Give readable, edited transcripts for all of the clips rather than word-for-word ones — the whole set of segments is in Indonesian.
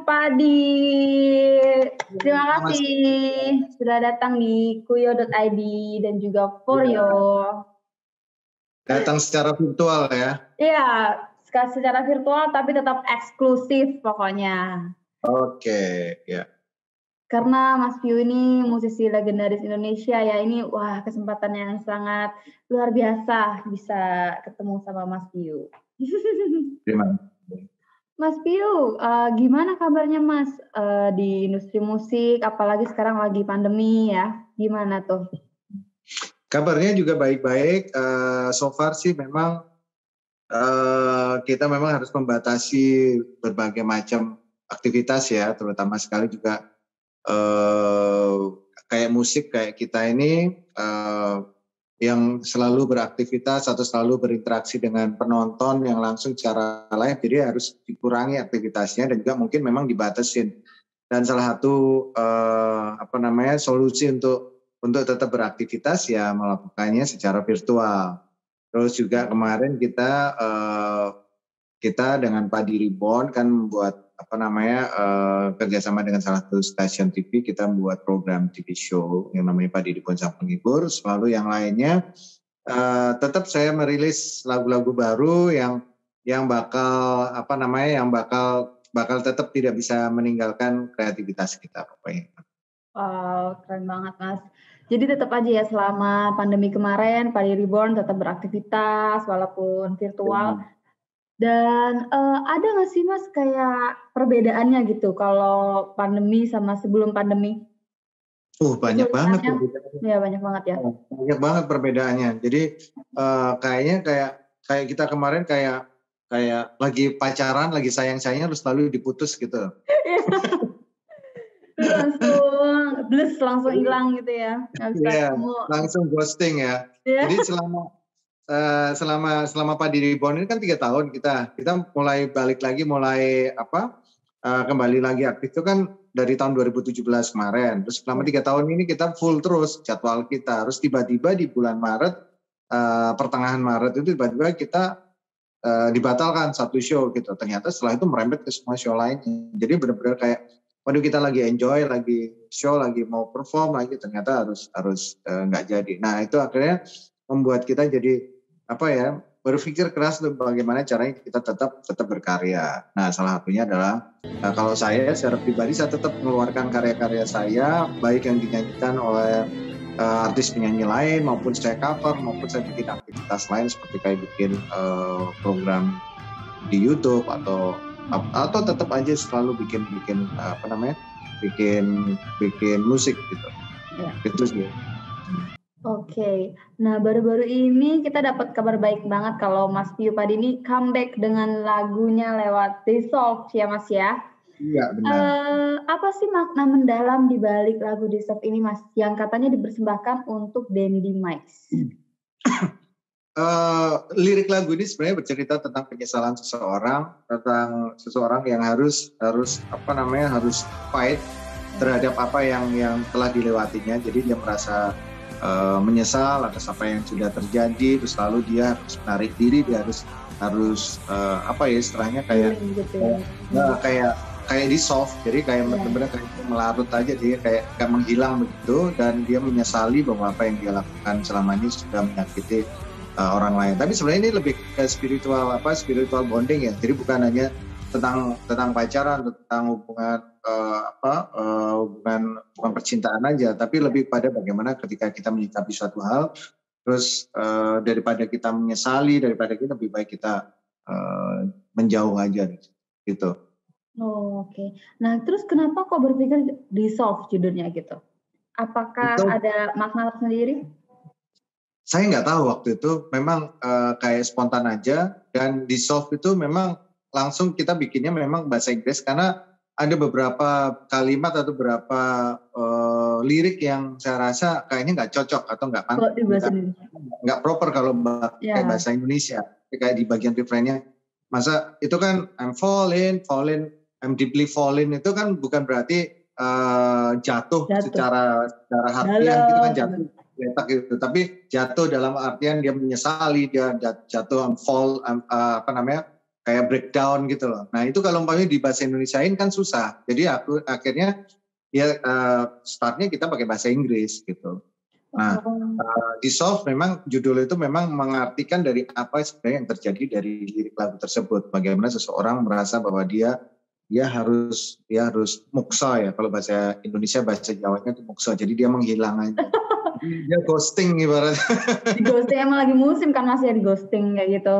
Padi. Terima kasih sudah datang di kuyo.id dan juga Foryo. Datang secara virtual ya? Iya, secara virtual tapi tetap eksklusif pokoknya. Oke, ya. Karena Mas Piu ini musisi legendaris Indonesia ya, ini wah kesempatan yang sangat luar biasa bisa ketemu sama Mas Piu. Terima kasih. Mas Piu, gimana kabarnya Mas di industri musik, apalagi sekarang lagi pandemi ya, gimana tuh? Kabarnya juga baik-baik, so far sih memang kita memang harus membatasi berbagai macam aktivitas ya, terutama sekali juga kayak musik kayak kita ini yang selalu beraktivitas atau selalu berinteraksi dengan penonton yang langsung secara live, jadi harus dikurangi aktivitasnya dan juga mungkin memang dibatasin. Dan salah satu solusi untuk tetap beraktivitas ya melakukannya secara virtual. Terus juga kemarin kita dengan Padi Reborn kan membuat kerjasama dengan salah satu stasiun TV, kita membuat program TV show yang namanya Padi Reborn Sang Penghibur. Selalu yang lainnya tetap saya merilis lagu-lagu baru yang bakal bakal tetap tidak bisa meninggalkan kreativitas kita pokoknya. Wow, keren banget Mas. Jadi tetap aja ya selama pandemi kemarin Padi Reborn tetap beraktivitas walaupun virtual. Dan ada nggak sih Mas kayak perbedaannya gitu kalau pandemi sama sebelum pandemi? Banyak banget perbedaannya. Ya banyak banget ya. Banyak banget perbedaannya. Jadi kayaknya kayak kita kemarin kayak lagi pacaran, lagi sayang-sayangnya terus lalu diputus gitu. langsung hilang gitu ya. Langsung ghosting ya. Jadi selama Padi Reborn ini kan 3 tahun kita mulai balik lagi, kembali lagi aktif itu kan dari tahun 2017 kemarin. Terus selama 3 tahun ini kita full terus jadwal kita. Terus tiba-tiba di bulan Maret, pertengahan Maret itu tiba-tiba kita dibatalkan satu show gitu. Ternyata setelah itu merembet ke semua show lainnya. Jadi benar-benar kayak, waduh kita lagi enjoy, lagi show, lagi mau perform lagi, ternyata harus nggak jadi. Nah itu akhirnya membuat kita jadi berpikir keras untuk bagaimana caranya kita tetap berkarya. Nah salah satunya adalah kalau saya secara pribadi saya tetap mengeluarkan karya-karya saya, baik yang dinyanyikan oleh artis penyanyi lain maupun saya cover maupun saya bikin aktivitas lain seperti kayak bikin program di YouTube atau tetap aja selalu bikin musik gitu. Ya. Itu sih. Oke, nah baru-baru ini kita dapat kabar baik banget kalau Mas Piu Padi ini comeback dengan lagunya lewat Dissolve ya Mas ya. Iya benar. Apa sih makna mendalam di balik lagu Dissolve ini Mas, yang katanya dipersembahkan untuk Dandy Mix? Lirik lagu ini sebenarnya bercerita tentang penyesalan tentang seseorang yang harus fight terhadap apa yang telah dilewatinya. Jadi dia merasa menyesal atas apa yang sudah terjadi, terus lalu dia harus menarik diri, dia harus istilahnya kayak dissolve, jadi kayak benar-benar kayak melarut aja, dia kayak menghilang begitu, dan dia menyesali bahwa apa yang dia lakukan selama ini sudah menyakiti orang lain. Tapi sebenarnya ini lebih ke spiritual bonding ya, jadi bukan hanya tentang pacaran, tentang hubungan bukan percintaan aja, tapi lebih pada bagaimana ketika kita menyikapi suatu hal, terus daripada kita menyesali, daripada kita lebih baik kita menjauh aja gitu. Oke. Nah terus kenapa kok berpikir Dissolve judulnya gitu? Apakah ada makna tersendiri? Saya nggak tahu waktu itu, memang kayak spontan aja, dan Dissolve itu memang langsung kita bikinnya memang bahasa Inggris karena ada beberapa kalimat atau beberapa lirik yang saya rasa kayaknya nggak cocok atau nggak proper kalau pakai bahasa Indonesia. Kayak di bagian refrainnya, masa itu kan I'm falling, I'm deeply falling, itu kan bukan berarti jatuh secara harfiah gitu kan, jatuh letak gitu, tapi jatuh dalam artian dia menyesali, dia jatuh fall, kayak breakdown gitu loh. Nah itu kalau umpamanya di bahasa Indonesiain kan susah. Jadi aku akhirnya ya startnya kita pakai bahasa Inggris gitu. Nah di Solve memang judul itu memang mengartikan dari apa sebenarnya yang terjadi dari lirik lagu tersebut. Bagaimana seseorang merasa bahwa dia harus muksa ya. Kalau bahasa Indonesia, bahasa Jawanya itu muksa. Jadi dia menghilang aja. Dia ghosting ibaratnya. Di ghosting emang lagi musim kan Mas ya, di ghosting kayak gitu.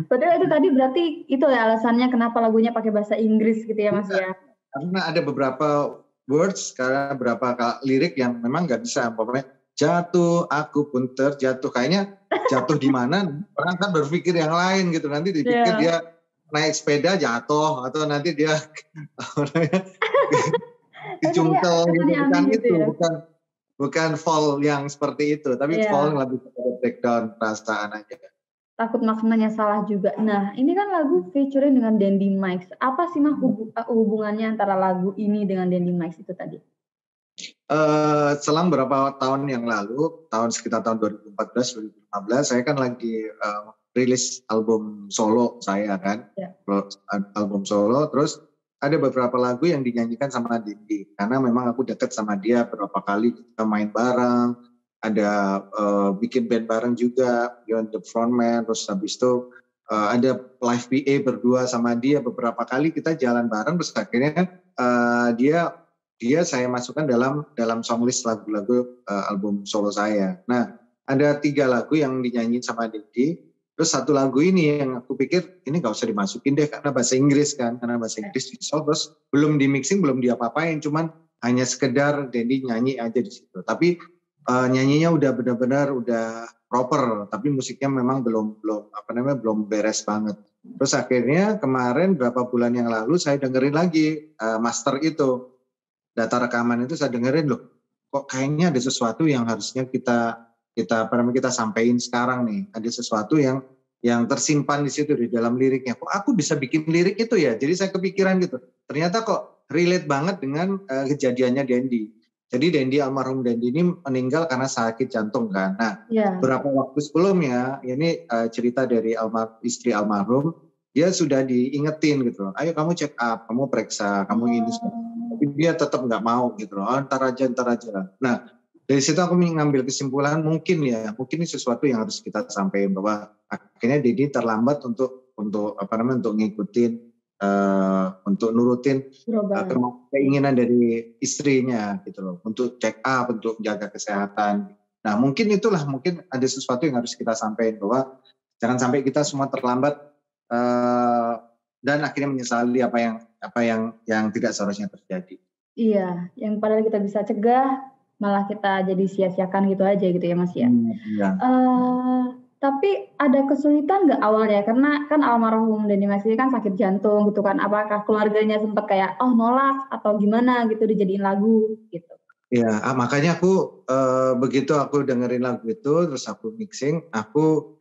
Betul, itu tadi berarti itu ya alasannya kenapa lagunya pakai bahasa Inggris gitu ya Mas ya? Karena ada beberapa words, karena beberapa lirik yang memang nggak bisa. Pokoknya jatuh, aku pun terjatuh. Kayaknya jatuh di mana? Orang kan berpikir yang lain gitu. Nanti dipikir dia naik sepeda jatuh, atau nanti dia dicungkel gitu. Bukan gitu itu, ya? bukan fall yang seperti itu. Tapi fall yang lebih breakdown perasaan aja. Takut maknanya salah juga. Nah, ini kan lagu featuring dengan Dandy Mix. Apa sih Mas hubungannya antara lagu ini dengan Dandy Mix itu tadi? Selang beberapa tahun yang lalu, sekitar tahun 2014-2015, saya kan lagi rilis album solo saya kan, album solo. Terus ada beberapa lagu yang dinyanyikan sama Dandy, karena memang aku deket sama dia beberapa kali kita main bareng, ada bikin band bareng juga, Beyond the Frontman. Terus habis itu ada live PA berdua sama dia, beberapa kali kita jalan bareng. Terus akhirnya dia saya masukkan dalam songlist lagu-lagu album solo saya. Nah, ada 3 lagu yang dinyanyiin sama Dandy. Terus 1 lagu ini yang aku pikir ini nggak usah dimasukin deh karena bahasa Inggris kan, karena bahasa Inggris di solo. Terus belum di mixing, belum diapa-apain, cuman hanya sekedar Dandy nyanyi aja di situ. Tapi nyanyinya udah benar-benar udah proper, tapi musiknya memang belum beres banget. Terus akhirnya kemarin berapa bulan yang lalu saya dengerin lagi master itu. Data rekaman itu saya dengerin, loh kok kayaknya ada sesuatu yang harusnya kita sampaikan sekarang nih. Ada sesuatu yang tersimpan di situ di dalam liriknya. Kok aku bisa bikin lirik itu ya? Jadi saya kepikiran gitu. Ternyata kok relate banget dengan kejadiannya Dandy. Jadi Dandy, almarhum Dandy ini meninggal karena sakit jantung kan. Nah, beberapa waktu sebelumnya ini cerita dari istri almarhum, dia sudah diingetin gitu. Ayo kamu check up, kamu periksa, kamu ini. Tapi dia tetap nggak mau gitu loh. Ntar aja. Nah, dari situ aku mengambil kesimpulan mungkin ini sesuatu yang harus kita sampaikan, bahwa akhirnya Dandy terlambat untuk ngikutin untuk nurutin keinginan dari istrinya gitu loh, untuk check up, untuk jaga kesehatan. Nah, mungkin ada sesuatu yang harus kita sampaikan, bahwa jangan sampai kita semua terlambat dan akhirnya menyesali apa yang tidak seharusnya terjadi. Iya, yang padahal kita bisa cegah, malah kita jadi sia-siakan gitu aja gitu ya Mas ya. Tapi ada kesulitan nggak awalnya? Karena kan almarhum Dandy Mix ini kan sakit jantung gitu kan. Apakah keluarganya sempat kayak nolak atau gimana gitu dijadiin lagu gitu? Iya, makanya aku begitu aku dengerin lagu itu terus aku mixing, aku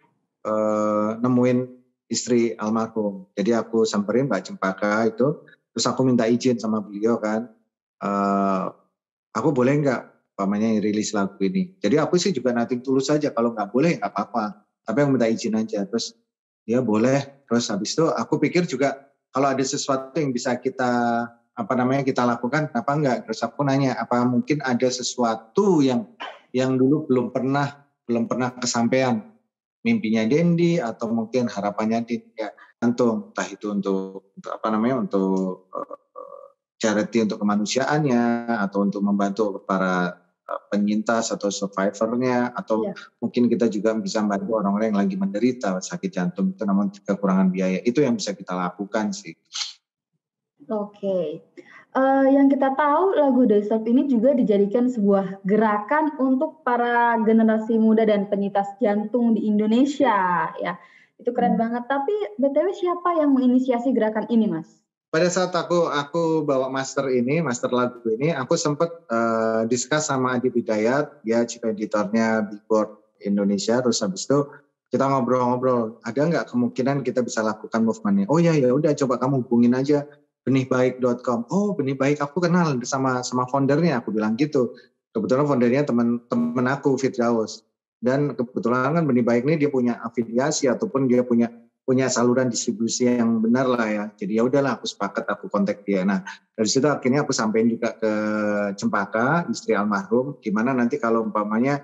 nemuin istri almarhum. Jadi aku samperin Mbak Cempaka itu, terus aku minta izin sama beliau kan, aku boleh nggak rilis lagu ini. Jadi aku sih juga nothing tulus saja, kalau nggak boleh nggak apa-apa. Tapi aku minta izin aja, terus dia boleh. Terus habis itu aku pikir juga kalau ada sesuatu yang bisa kita lakukan, kenapa enggak? Terus aku nanya, apa mungkin ada sesuatu yang dulu belum pernah kesampaian, mimpinya Dandy atau mungkin harapannya Dandy ya, entah itu untuk charity, untuk kemanusiaannya, atau untuk membantu para penyintas atau survivornya, atau mungkin kita juga bisa membantu orang-orang yang lagi menderita sakit jantung itu namun kekurangan biaya. Itu yang bisa kita lakukan sih. Oke. Yang kita tahu lagu Days of ini juga dijadikan sebuah gerakan untuk para generasi muda dan penyintas jantung di Indonesia ya. Itu keren banget. Tapi BTW siapa yang menginisiasi gerakan ini, Mas? Pada saat aku bawa master lagu ini, aku sempat discuss sama Adi Bidayat, dia chief editornya Billboard Indonesia. Terus habis itu kita ngobrol-ngobrol, ada nggak kemungkinan kita bisa lakukan movement-nya? Oh ya udah, coba kamu hubungin aja benihbaik.com. Oh, Benih Baik aku kenal sama foundernya, aku bilang gitu. Kebetulan foundernya teman aku, Firdaus. Dan kebetulan kan Benih Baik ini dia punya afiliasi ataupun dia punya punya saluran distribusi yang benar lah ya. Jadi ya udahlah aku sepakat, aku kontak dia. Nah dari situ akhirnya aku sampaikan juga ke Cempaka, istri almarhum, gimana nanti kalau umpamanya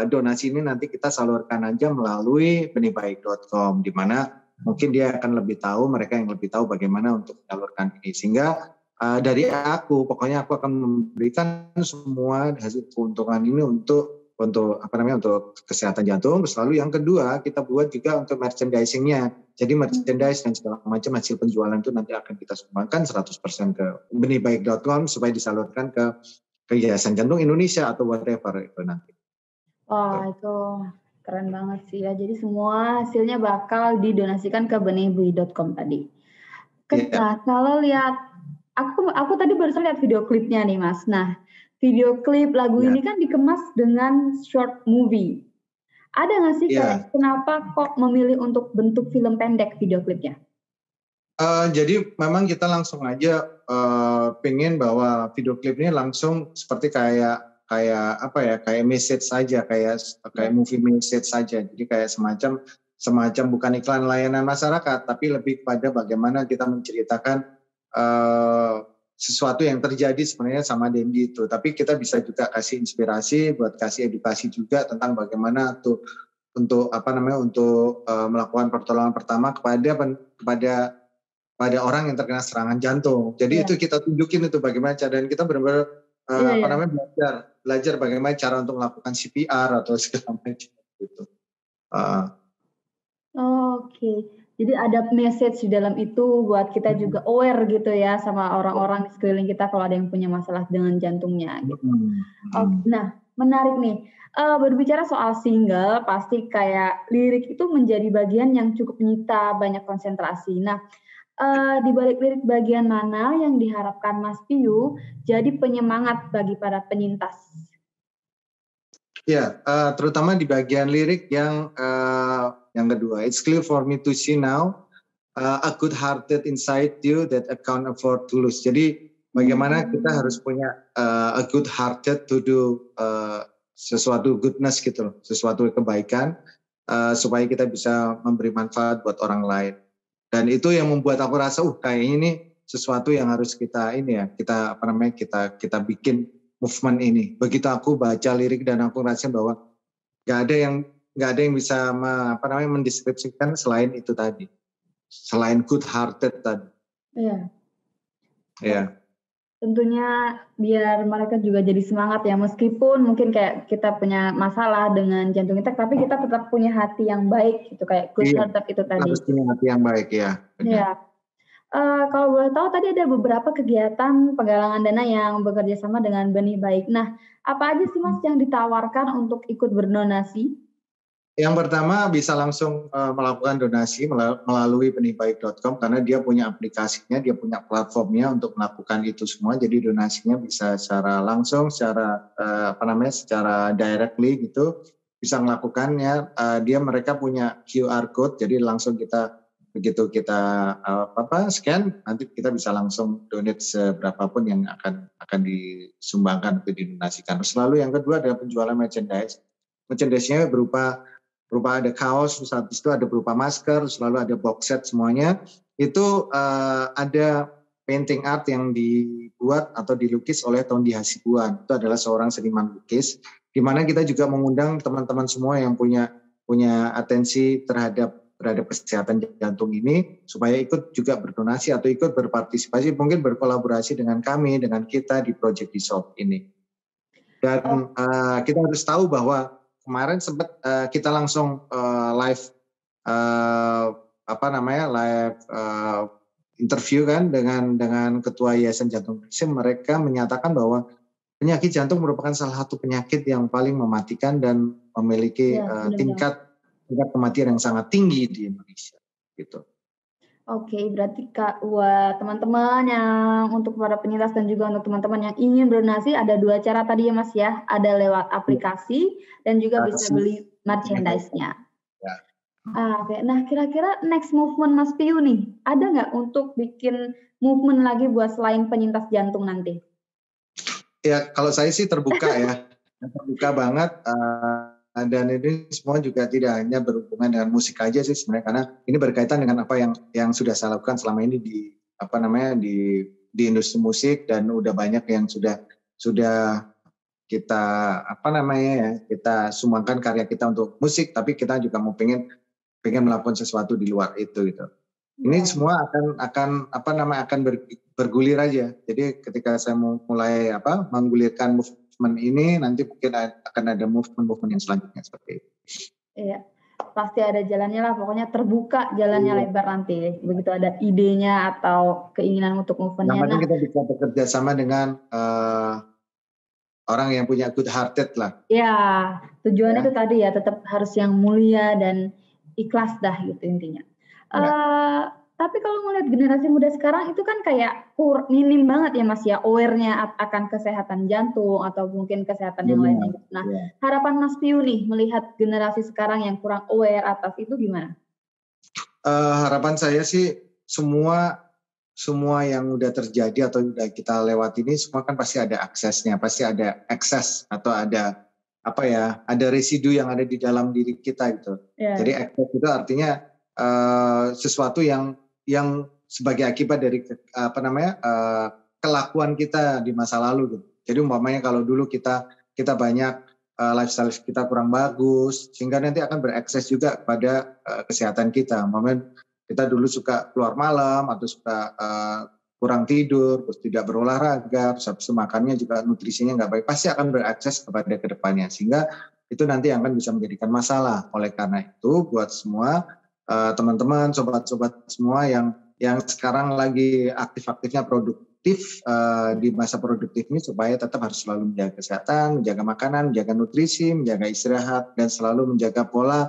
donasi ini nanti kita salurkan aja melalui benihbaik.com, di mana mungkin dia akan lebih tahu, mereka yang lebih tahu bagaimana untuk menyalurkan ini. Sehingga dari aku, pokoknya aku akan memberikan semua hasil keuntungan ini untuk kesehatan jantung. Terus lalu yang kedua kita buat juga untuk merchandising-nya. Jadi merchandise dan segala macam hasil penjualan itu nanti akan kita sumbangkan 100% ke benihbaik.com supaya disalurkan ke Yayasan Jantung Indonesia atau whatever itu nanti. Wah, itu keren banget sih ya. Jadi semua hasilnya bakal didonasikan ke benihbaik.com tadi. Nah, kalau lihat aku tadi baru lihat video klipnya nih Mas. Nah, video klip lagu ini kan dikemas dengan short movie. Ada nggak sih kayak kenapa kok memilih untuk bentuk film pendek video klipnya? Jadi memang kita langsung aja pengen bahwa video klip ini langsung seperti kayak message saja, kayak movie message saja. Jadi kayak semacam bukan iklan layanan masyarakat, tapi lebih kepada bagaimana kita menceritakan sesuatu yang terjadi sebenarnya sama Dendi itu. Tapi kita bisa juga kasih inspirasi, buat kasih edukasi juga tentang bagaimana untuk melakukan pertolongan pertama kepada orang yang terkena serangan jantung. Jadi itu kita tunjukin itu bagaimana cara, dan kita benar-benar belajar bagaimana cara untuk melakukan CPR atau segala macam gitu. Oke. Jadi ada message di dalam itu buat kita juga aware gitu ya sama orang-orang di sekeliling kita kalau ada yang punya masalah dengan jantungnya gitu. Nah, menarik nih. Berbicara soal single, pasti kayak lirik itu menjadi bagian yang cukup menyita banyak konsentrasi. Nah, di balik lirik bagian mana yang diharapkan Mas Piyu jadi penyemangat bagi para penyintas? Ya, terutama di bagian lirik yang kedua. It's clear for me to see now a good hearted inside you that I can't afford to lose. Jadi bagaimana kita harus punya a good hearted to do sesuatu goodness gitu loh, sesuatu kebaikan supaya kita bisa memberi manfaat buat orang lain. Dan itu yang membuat aku rasa kayak ini sesuatu yang harus kita bikin movement ini. Begitu aku baca lirik dan aku rasa bahwa nggak ada yang bisa mendeskripsikan selain itu tadi, selain good hearted tadi. Iya. Iya. Tentunya biar mereka juga jadi semangat ya, meskipun mungkin kayak kita punya masalah dengan jantung kita, tapi kita tetap punya hati yang baik gitu, kayak good hearted itu tadi. Harus punya hati yang baik ya. Iya. Kalau boleh tahu tadi ada beberapa kegiatan penggalangan dana yang bekerja sama dengan Benih Baik. Nah, apa aja sih Mas yang ditawarkan untuk ikut berdonasi? Yang pertama bisa langsung melakukan donasi melalui benihbaik.com karena dia punya aplikasinya, dia punya platformnya untuk melakukan itu semua. Jadi donasinya bisa secara langsung, secara directly gitu bisa melakukannya. Mereka punya QR code, jadi langsung begitu kita scan, nanti kita bisa langsung donate seberapapun yang akan disumbangkan atau didonasikan. Selalu yang kedua adalah penjualan merchandise. Merchandise-nya berupa ada kaos, terus habis itu ada berupa masker, selalu ada box set semuanya. Itu ada painting art yang dibuat atau dilukis oleh Tondi Hasibuan. Itu adalah seorang seniman lukis, di mana kita juga mengundang teman-teman semua yang punya atensi terhadap kesehatan jantung ini supaya ikut juga berdonasi atau ikut berpartisipasi, mungkin berkolaborasi dengan kami, dengan kita di Project Dissolve ini. Dan kita harus tahu bahwa kemarin sempat kita langsung live interview kan dengan Ketua Yayasan Jantung Indonesia. Mereka menyatakan bahwa penyakit jantung merupakan salah satu penyakit yang paling mematikan dan memiliki tingkat kematian yang sangat tinggi di Indonesia gitu. Oke, berarti buat teman-teman yang untuk para penyintas dan juga untuk teman-teman yang ingin berdonasi ada 2 cara tadi ya Mas ya, ada lewat aplikasi dan juga bisa beli merchandise-nya. Ya. Oke. Nah kira-kira next movement Mas Piyu nih, ada nggak untuk bikin movement lagi buat selain penyintas jantung nanti? Ya kalau saya sih terbuka ya, terbuka banget. dan ini semua juga tidak hanya berhubungan dengan musik aja sih sebenarnya, karena ini berkaitan dengan apa yang sudah saya lakukan selama ini di industri musik, dan udah banyak yang sudah kita kita sumbangkan karya kita untuk musik, tapi kita juga mau pengen melakukan sesuatu di luar itu gitu. Ini semua akan bergulir aja. Jadi ketika saya mau mulai menggulirkan movement ini, nanti mungkin akan ada movement yang selanjutnya seperti itu. Iya, pasti ada jalannya lah. Pokoknya terbuka jalannya lebar nanti. Begitu ada idenya atau keinginan untuk movement-nya. Yang penting kita bisa bekerja sama dengan orang yang punya good hearted lah. Ya, tujuannya itu tadi ya, tetap harus yang mulia dan ikhlas dah gitu intinya. Tapi kalau ngeliat generasi muda sekarang itu kan kayak minim banget ya Mas ya, aware-nya akan kesehatan jantung atau mungkin kesehatan yang lainnya. Nah, harapan Mas Piyu nih melihat generasi sekarang yang kurang aware atas itu gimana? Harapan saya sih semua yang udah terjadi atau udah kita lewati ini semua kan pasti ada aksesnya, pasti ada akses atau ada ada residu yang ada di dalam diri kita gitu. Jadi akses itu artinya sesuatu yang sebagai akibat dari kelakuan kita di masa lalu gitu. Jadi umpamanya kalau dulu kita banyak lifestyle kita kurang bagus, sehingga nanti akan berakses juga pada kesehatan kita. Umpamanya kita dulu suka keluar malam atau suka kurang tidur, terus tidak berolahraga, terus makannya juga nutrisinya nggak baik, pasti akan berakses kepada kedepannya, sehingga itu nanti akan bisa menjadikan masalah. Oleh karena itu buat semua teman-teman, sobat-sobat semua yang sekarang lagi aktif-aktifnya produktif di masa produktif ini, supaya tetap harus selalu menjaga kesehatan, menjaga makanan, menjaga nutrisi, menjaga istirahat, dan selalu menjaga pola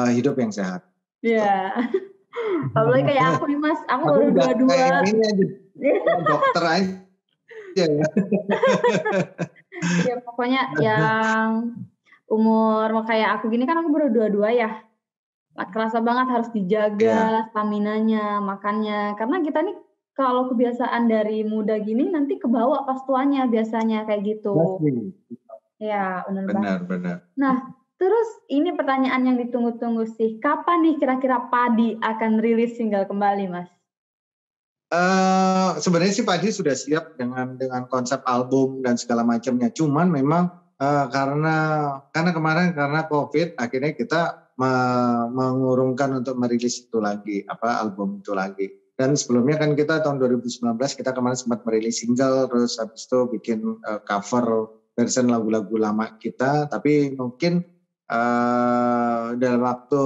hidup yang sehat. Iya. Apalagi kayak aku nih Mas, aku baru 22. Kayak ini aja, dokter aja. Ya pokoknya yang umur kayak aku gini kan, aku baru 22 ya. Kerasa banget harus dijaga staminanya, makannya. Karena kita nih kalau kebiasaan dari muda gini nanti kebawa pas tuanya biasanya kayak gitu. Ya, benar. Nah, terus ini pertanyaan yang ditunggu-tunggu sih. Kapan nih kira-kira Padi akan rilis single kembali, Mas? Sebenarnya sih Padi sudah siap dengan konsep album dan segala macamnya. Cuman memang karena kemarin karena COVID, akhirnya kita mengurungkan untuk merilis itu lagi, album itu lagi. Dan sebelumnya kan kita tahun 2019 kita kemarin sempat merilis single, terus habis itu bikin cover versi lagu-lagu lama kita. Tapi mungkin dalam waktu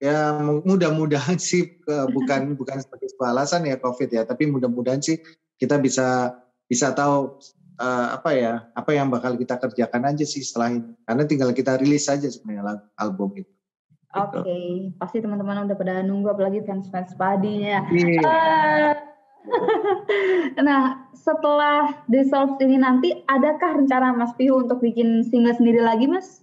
ya mudah-mudahan sih bukan sebagai sebuah alasan ya COVID ya, tapi mudah-mudahan sih kita bisa tahu apa yang bakal kita kerjakan aja sih setelah ini, karena tinggal kita rilis aja sebenarnya album itu. Oke, pasti teman-teman udah pada nunggu, apalagi fans Padinya. Nah, setelah Dissolve ini nanti, adakah rencana Mas Piyu untuk bikin single sendiri lagi, Mas?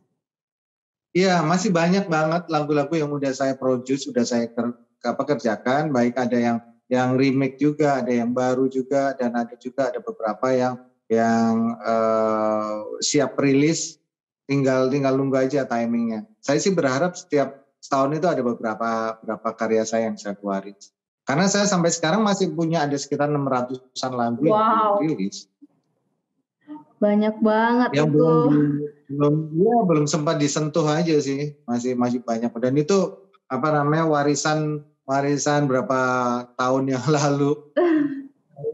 Iya, masih banyak banget lagu-lagu yang udah saya produce, udah saya kerjakan. Baik ada yang remake juga, ada yang baru juga, dan ada beberapa yang siap rilis. Tinggal nunggu aja timingnya. Saya sih berharap setiap setahun itu ada beberapa karya saya yang saya keluarin. Karena saya sampai sekarang masih punya ada sekitar 600-an lagu yang dirilis. Banyak banget yang itu. Belum sempat disentuh aja sih, masih banyak. Dan itu warisan berapa tahun yang lalu.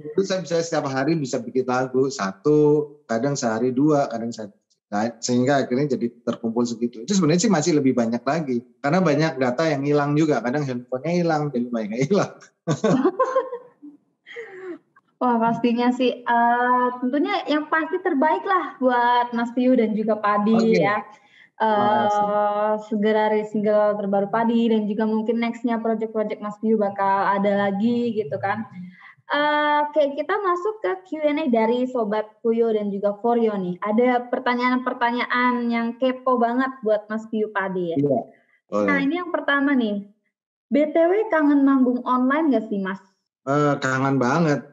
Itu saya bisa setiap hari bisa bikin lagu satu, kadang sehari 2, kadang sehingga akhirnya jadi terkumpul segitu. Itu sebenarnya sih masih lebih banyak lagi, karena banyak data yang hilang juga, kadang handphonenya hilang, jadi banyak hilang. Wah pastinya sih, tentunya yang pasti terbaik lah buat Mas Piyu dan juga Padi ya. Segera rilis single terbaru Padi, dan juga mungkin nextnya project-project Mas Piyu bakal ada lagi gitu kan. Oke, kita masuk ke Q&A dari Sobat Puyo dan juga Foryo nih. Ada pertanyaan-pertanyaan yang kepo banget buat Mas Piyu Padi ya. Iya. Nah ini yang pertama nih, BTW kangen manggung online gak sih Mas? Kangen banget.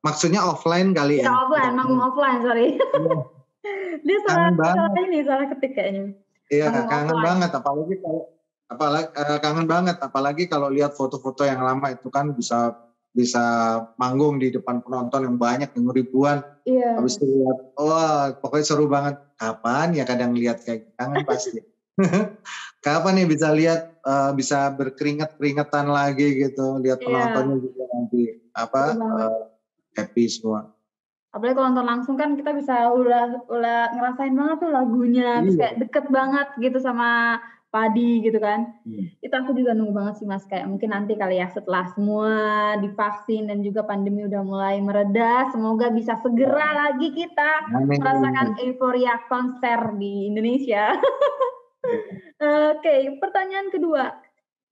Maksudnya offline kali ya? Offline, manggung offline, sorry. Dia salah ketik kayaknya. Iya, panggung kangen offline. banget kangen banget apalagi kalau lihat foto-foto yang lama itu kan bisa bisa manggung di depan penonton yang banyak yang ribuan. Iya. Habis itu lihat, wah pokoknya seru banget. Kapan ya kadang lihat kayak kangen pasti. Kapan nih bisa lihat bisa berkeringat-keringetan lagi gitu, lihat Iya, penontonnya juga nanti seru banget. happy semua. Apalagi kalau nonton langsung kan kita bisa udah ngerasain banget tuh lagunya, terus Iya. kayak deket banget gitu sama Padi gitu kan. Hmm. Itu aku juga nunggu banget sih Mas, kayak mungkin nanti kali ya setelah semua divaksin dan juga pandemi udah mulai mereda, semoga bisa segera lagi kita merasakan Amin. euforia konser di Indonesia. Oke, pertanyaan kedua,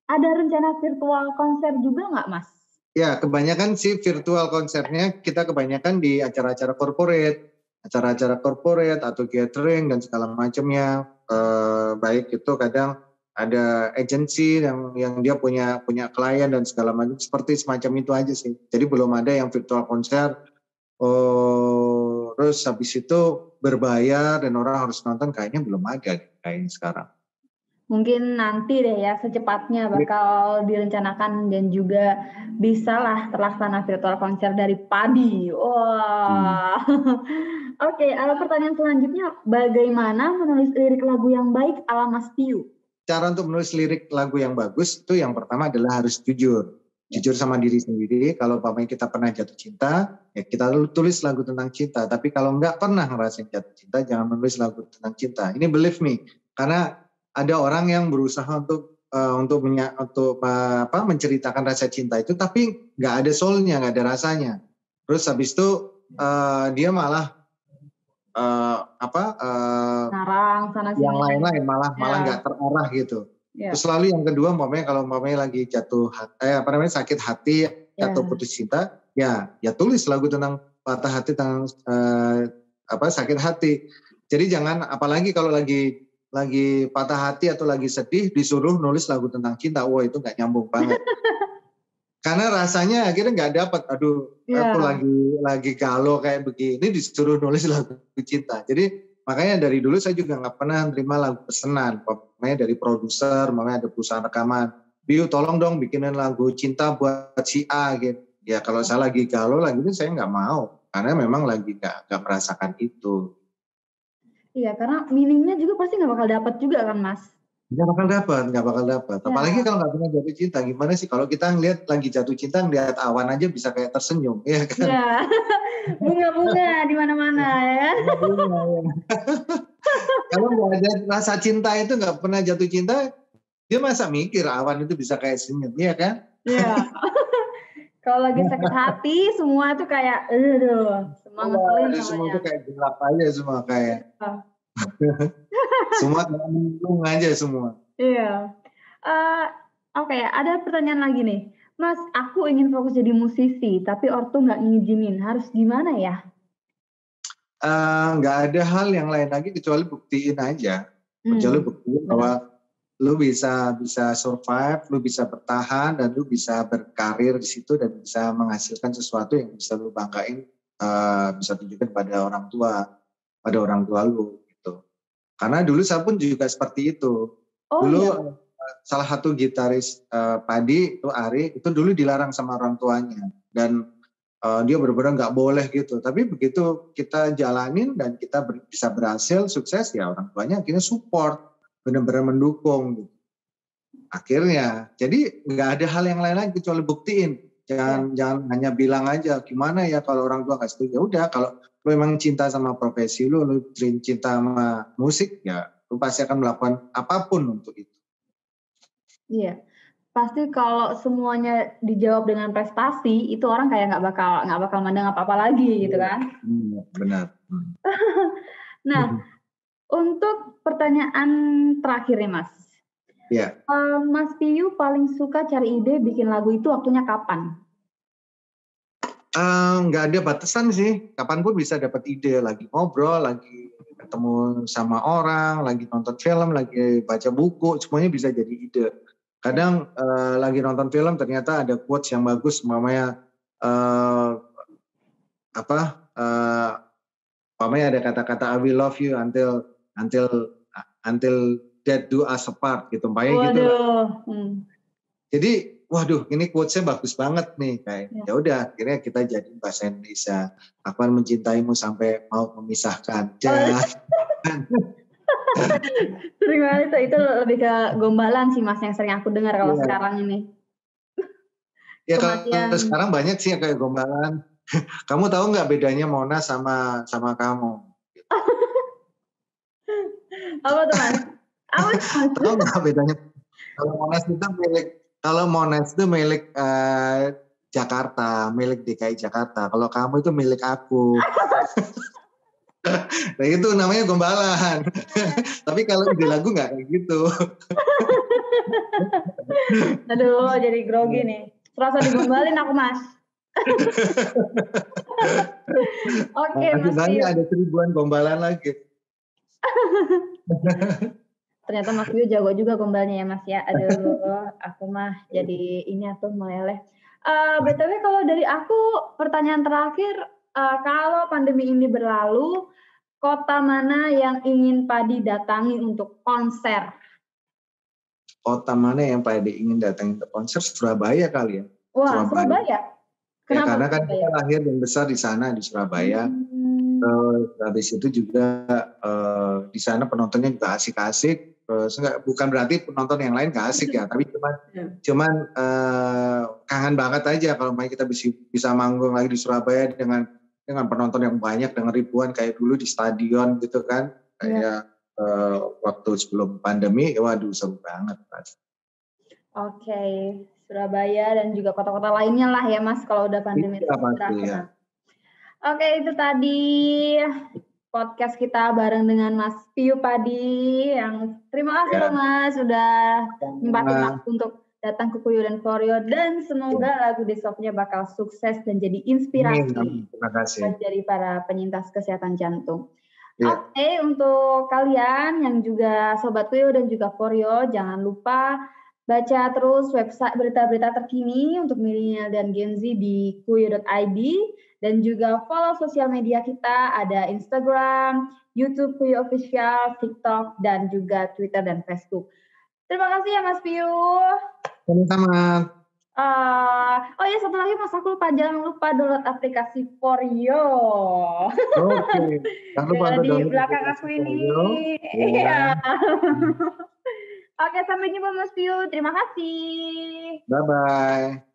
ada rencana virtual konser juga nggak Mas? Ya, kebanyakan sih virtual konsernya kita kebanyakan di acara-acara corporate atau gathering dan segala macamnya. Baik itu kadang ada agensi yang dia punya klien dan segala macam seperti semacam itu aja sih. Jadi belum ada yang virtual konser. Terus habis itu berbayar dan orang harus nonton kayaknya belum ada kayaknya sekarang. Mungkin nanti deh ya secepatnya bakal direncanakan dan juga bisalah terlaksana virtual konser dari Padi. Wah. Oke, pertanyaan selanjutnya, bagaimana menulis lirik lagu yang baik ala Mas Piu? Cara untuk menulis lirik lagu yang bagus itu yang pertama adalah harus jujur. Jujur sama diri sendiri. Kalau umpamanya kita pernah jatuh cinta, ya kita tulis lagu tentang cinta. Tapi kalau nggak pernah ngerasain jatuh cinta, jangan menulis lagu tentang cinta. Ini believe me, karena ada orang yang berusaha menceritakan rasa cinta itu, tapi nggak ada soulnya, nggak ada rasanya. Terus habis itu dia malah Narang sana yang sini. lain-lain malah Ya. nggak terarah gitu. Ya. Terus lalu yang kedua, kalau lagi jatuh sakit hati atau putus cinta, ya tulis lagu tentang patah hati, tentang sakit hati. Jadi jangan, apalagi kalau lagi patah hati atau lagi sedih disuruh nulis lagu tentang cinta, wah itu nggak nyambung banget. Karena rasanya akhirnya nggak dapat. Aduh, aku lagi galau kayak begini disuruh nulis lagu cinta. Jadi makanya dari dulu saya juga nggak pernah terima lagu pesanan. Pokoknya dari produser, makanya ada perusahaan rekaman. Biu tolong dong bikinin lagu cinta buat si A gitu. Ya kalau saya lagi galau lagi itu saya nggak mau. Karena memang lagi nggak merasakan itu. Iya, karena meaning-nya juga pasti nggak bakal dapat juga kan Mas? Nggak bakal dapat. Ya. Apalagi kalau nggak pernah jatuh cinta, gimana sih kalau kita ngeliat lagi jatuh cinta, ngeliat awan aja bisa kayak tersenyum, ya kan? Iya, bunga-bunga di mana-mana ya. Bunga, ya. Kalau nggak ada rasa cinta itu, nggak pernah jatuh cinta, dia masa mikir awan itu bisa kayak senyum, ya kan? Iya. Kalau lagi sakit hati, semua itu kayak, semua ngeselin Semua namanya. itu kayak gelap aja semua kayak. Semua kayak mendung aja semua. Iya. Oke, ada pertanyaan lagi nih. Mas, aku ingin fokus jadi musisi, tapi ortu nggak ngizinin. Harus gimana ya? Nggak ada hal yang lain lagi kecuali buktiin aja. Kecuali buktiin bahwa lu bisa survive, lu bisa bertahan, dan lu bisa berkarir di situ dan bisa menghasilkan sesuatu yang bisa lu banggain, bisa tunjukkan pada orang tua lu gitu. Karena dulu saya pun juga seperti itu. Dulu salah satu gitaris Padi itu Ari itu dulu dilarang sama orang tuanya dan dia benar-benar nggak boleh gitu. Tapi begitu kita jalanin dan kita bisa berhasil sukses, ya orang tuanya akhirnya support, benar-benar mendukung gitu. Akhirnya, jadi nggak ada hal yang lain lagi kecuali buktiin. Jangan hanya bilang aja gimana ya kalau orang tua nggak setuju. Ya udah, kalau lu memang cinta sama profesi lu cinta sama musik, ya lu pasti akan melakukan apapun untuk itu. Iya, pasti kalau semuanya dijawab dengan prestasi, itu orang kayak nggak bakal mandang apa-apa lagi gitu kan? Benar. Nah, untuk pertanyaan terakhir nih Mas. Iya. Mas Piyu paling suka cari ide bikin lagu itu waktunya kapan? Nggak ada batasan sih, kapanpun bisa dapat ide, lagi ngobrol, lagi ketemu sama orang, lagi nonton film, lagi baca buku, semuanya bisa jadi ide. Kadang lagi nonton film ternyata ada quotes yang bagus, umpamanya ada kata-kata I will love you until until death do us apart gitu, umpamanya gitu. Jadi waduh, ini quotes-nya bagus banget nih, kayak ya udah akhirnya kita jadi bahasa Indonesia. Aku akan mencintaimu sampai mau memisahkan. Sering banget itu lebih ke gombalan sih Mas yang sering aku dengar kalau sekarang ini. Ya kalau sekarang banyak sih yang kayak gombalan. Kamu tahu nggak bedanya Mona sama kamu? Apa tuh Mas? Tahu nggak bedanya? Kalau Monas itu milik Jakarta, milik DKI Jakarta. Kalau kamu itu milik aku. Nah itu namanya gombalan. Tapi kalau di lagu nggak kayak gitu. Aduh, jadi grogi nih. Serasa digombalin aku Mas. Oke, Mas Pio. Ada 1000-an gombalan lagi. Ternyata Mas Pio jago juga gombalnya ya Mas ya. Aduh, aku mah jadi ini aku meleleh. BTW kalau dari aku pertanyaan terakhir, kalau pandemi ini berlalu, kota mana yang ingin Padi datangi untuk konser? Kota mana yang Padi ingin datangi untuk konser? Surabaya kali ya. Wah, Surabaya? Kenapa? Ya, karena kan kita lahir dan besar di sana di Surabaya. Habis itu juga di sana penontonnya juga asik-asik. Bukan berarti penonton yang lain gak asik ya, tapi cuman kangen banget aja kalau kita bisa manggung lagi di Surabaya dengan penonton yang banyak, dengan ribuan kayak dulu di stadion gitu kan, kayak waktu sebelum pandemi. Waduh seru banget Mas. Oke, Surabaya dan juga kota-kota lainnya lah ya Mas kalau udah pandemi berakhir. Ya. Oke, itu tadi podcast kita bareng dengan Mas Pio Padi. Yang terima kasih loh Mas sudah nyempatin waktu untuk datang ke Kuyo dan Koryo, dan semoga lagu Desoknya bakal sukses dan jadi inspirasi dari para penyintas kesehatan jantung. Oke, untuk kalian yang juga Sobat Kuyo dan juga Koryo, jangan lupa baca terus website berita-berita terkini untuk milenial dan Gen Z di kuyo.id, dan juga follow sosial media kita, ada Instagram, YouTube Kuyo Official, TikTok, dan juga Twitter dan Facebook. Terima kasih ya Mas Pio. Sama-sama. Oh ya, satu lagi Mas, aku lupa, jangan lupa download aplikasi Koryo. Oke. Di belakang aku ini. Iya. Oke, sampai jumpa Mas Pio. Terima kasih. Bye-bye.